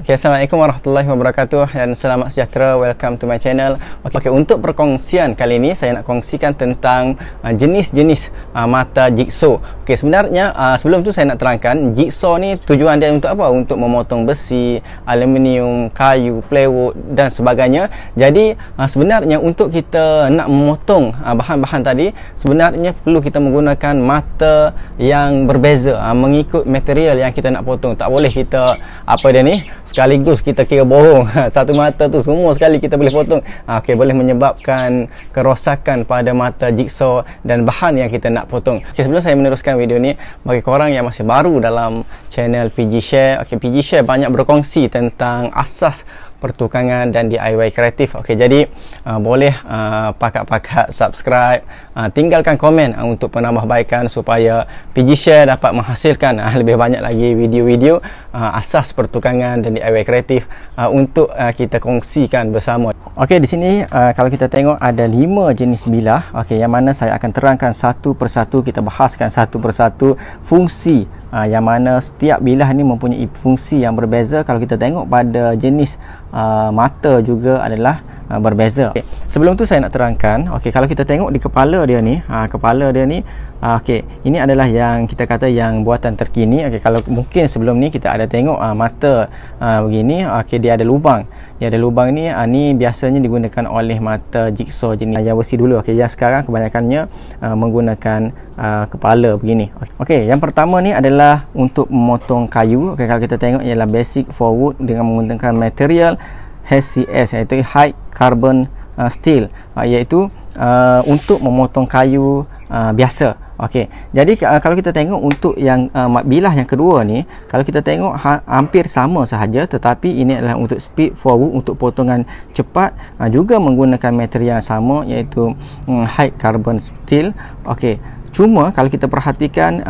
Okay, Assalamualaikum warahmatullahi wabarakatuh dan selamat sejahtera. Welcome to my channel. Okay, untuk perkongsian kali ini saya nak kongsikan tentang jenis-jenis mata jigsaw. Okay, sebenarnya sebelum tu saya nak terangkan jigsaw ni tujuan dia untuk apa? Untuk memotong besi, aluminium, kayu, plywood dan sebagainya. Jadi sebenarnya untuk kita nak memotong bahan-bahan tadi, sebenarnya perlu kita menggunakan mata yang berbeza mengikut material yang kita nak potong. Tak boleh kita apa dia ni sekaligus kita kira bohong satu mata tu semua sekali kita boleh potong. Okey, boleh menyebabkan kerosakan pada mata jigsaw dan bahan yang kita nak potong. Okey, sebelum saya meneruskan video ni, bagi korang yang masih baru dalam channel PG Share, okey, PG Share banyak berkongsi tentang asas pertukangan dan DIY kreatif. Okey, jadi boleh pakat-pakat subscribe, tinggalkan komen untuk penambahbaikan supaya PG Share dapat menghasilkan lebih banyak lagi video-video asas pertukangan dan DIY kreatif untuk kita kongsikan bersama. Okey, di sini kalau kita tengok ada 5 jenis bilah. Okey, yang mana saya akan terangkan satu persatu, kita bahaskan satu persatu fungsi yang mana setiap bilah ni mempunyai fungsi yang berbeza. Kalau kita tengok pada jenis mata juga adalah berbeza. Okay. Sebelum tu saya nak terangkan, okey, kalau kita tengok di kepala dia ni, okey, ini adalah yang kita kata yang buatan terkini. Okey, kalau mungkin sebelum ni kita ada tengok mata begini, okey, dia ada lubang. Dia ada lubang ni, ni biasanya digunakan oleh mata jigsaw jenis yang besi dulu. Okey, yang sekarang kebanyakannya menggunakan kepala begini. Okey, yang pertama ni adalah untuk memotong kayu. Okey, kalau kita tengok ialah basic forward dengan menggunakan material HCS, iaitu high carbon steel, iaitu untuk memotong kayu biasa. Okey, jadi kalau kita tengok untuk yang bilah yang kedua ni, kalau kita tengok hampir sama sahaja, tetapi ini adalah untuk speed forward, untuk potongan cepat, juga menggunakan material yang sama, iaitu high carbon steel. Okey, cuma kalau kita perhatikan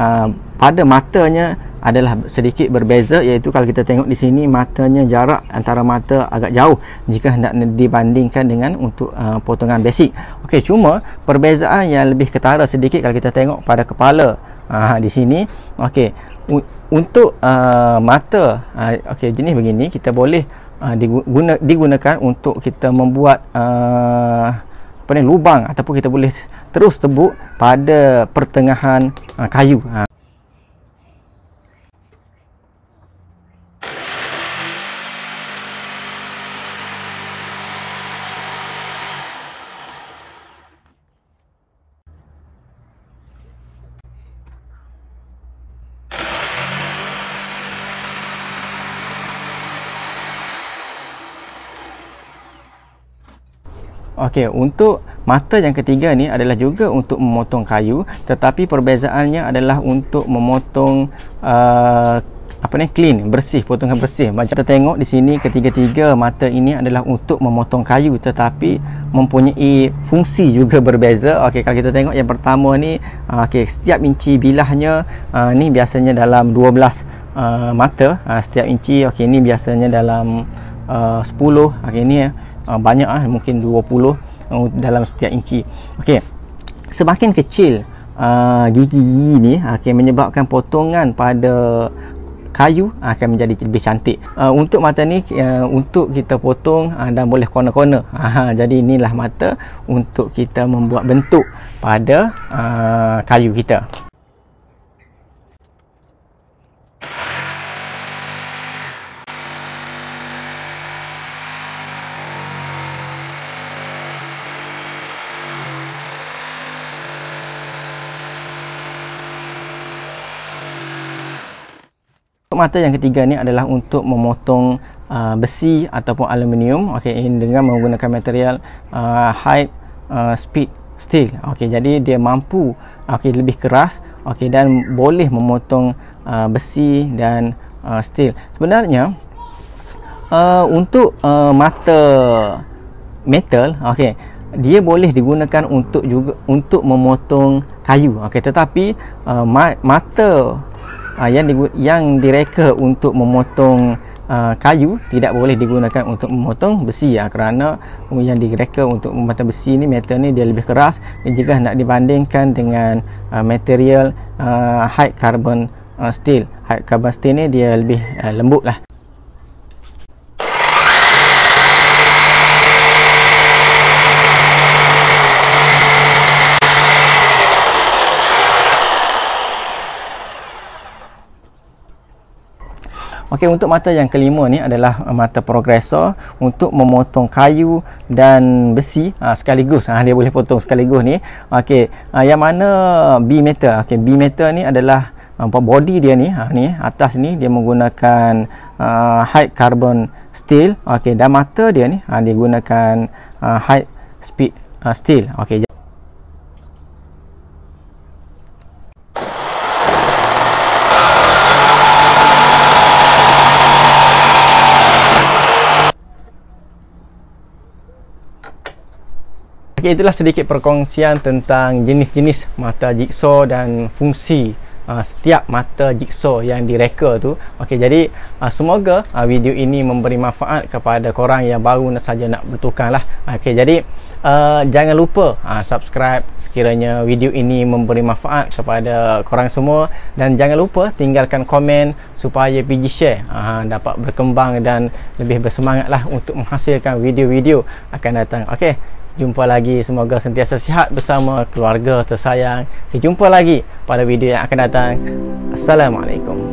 pada matanya adalah sedikit berbeza, iaitu kalau kita tengok di sini matanya, jarak antara mata agak jauh jika hendak dibandingkan dengan untuk potongan basic. Okey, cuma perbezaan yang lebih ketara sedikit kalau kita tengok pada kepala di sini. Okey, untuk mata jenis begini kita boleh digunakan untuk kita membuat lubang, ataupun kita boleh terus tebuk pada pertengahan kayu. Okey, untuk mata yang ketiga ni adalah juga untuk memotong kayu, tetapi perbezaannya adalah untuk memotong clean, bersih, potongan bersih. Macam kita tengok di sini, ketiga-tiga mata ini adalah untuk memotong kayu, tetapi mempunyai fungsi juga berbeza. Okey, kalau kita tengok yang pertama ni, setiap inci bilahnya ni biasanya dalam 12 mata setiap inci. Okey, ni biasanya dalam 10. Okey, ni banyak mungkin 20 dalam setiap inci. Okey, semakin kecil gigi ni menyebabkan potongan pada kayu akan menjadi lebih cantik. Untuk mata ni untuk kita potong dan boleh corner-corner. Jadi inilah mata untuk kita membuat bentuk pada kayu kita. Mata yang ketiga ni adalah untuk memotong besi ataupun aluminium. Okey, dengan menggunakan material high speed steel. Okey, jadi dia mampu lebih keras, dan boleh memotong besi dan steel. Sebenarnya untuk mata metal, dia boleh digunakan untuk memotong kayu. Tetapi mata yang direka untuk memotong kayu tidak boleh digunakan untuk memotong besi, kerana yang direka untuk memotong besi ni, metal ni dia lebih keras, dan jika nak dibandingkan dengan material high carbon steel. High carbon steel ni dia lebih lembut lah. Okey, untuk mata yang kelima ni adalah mata progressor untuk memotong kayu dan besi sekaligus. Dia boleh potong sekaligus ni. Okey, yang mana B metal. Okey, B metal ni adalah body dia ni, ni atas ni dia menggunakan high carbon steel. Okey, dan mata dia ni dia gunakan high speed steel. Okey. Okay, itulah sedikit perkongsian tentang jenis-jenis mata jigsaw dan fungsi setiap mata jigsaw yang direka tu. Okey, jadi semoga video ini memberi manfaat kepada korang yang baru saja nak bertukar lah. Okey, jadi jangan lupa subscribe sekiranya video ini memberi manfaat kepada korang semua, dan jangan lupa tinggalkan komen supaya PG Share dapat berkembang dan lebih bersemangat lah untuk menghasilkan video-video akan datang. Okey, jumpa lagi, semoga sentiasa sihat bersama keluarga tersayang. Jumpa lagi pada video yang akan datang. Assalamualaikum.